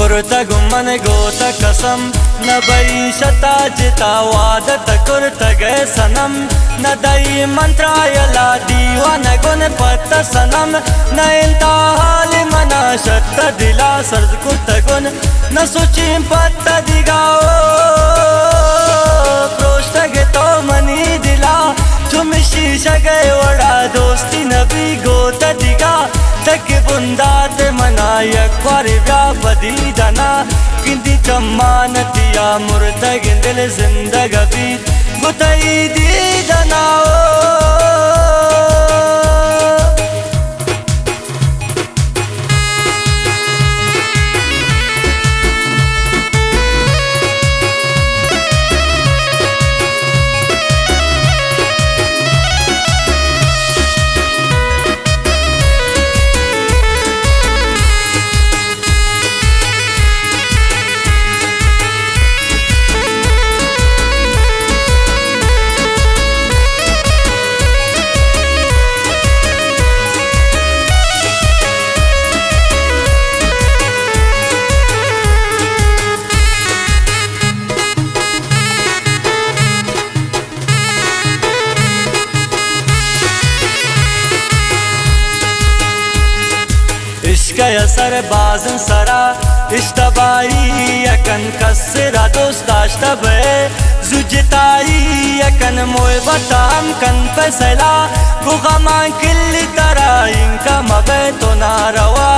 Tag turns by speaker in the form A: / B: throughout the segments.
A: कुर्तगु मन गोत कसम न बई शता जिता वादत कुर्त गए सनम न दई मंत्रायला दीवान गुन पत्त सनम न इंता हाल मना शत दिला सर्द कुर्तगुन न सुची पत्त दिगाओ प्रोष्ट तो मनी दिला तुम शीश गए वड़ा दोस्ती नबी गोत दिगा तक बुंदात मनायक क्वार व्यापदी दना किंदी चम्मानतिया मुर्तग दिल जिंदगी गुतई दी दनाओ असर बाजन सरा इश्तबाई यकन कसरा दोस्ताश्तबे जुजताई यकन मोय बताम कन फैसला गुगमान किल्ली तरा इनका मबे तो नारवा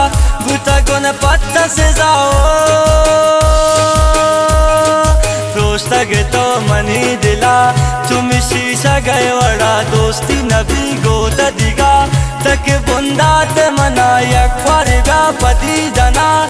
A: गुता गुन पत्ता से जाओ दोस्तग तो मनी दिला तुम शीशा गए वड़ा दोस्ती नबी गोद दिगा तक बुंदात मनाया ख्वार पदी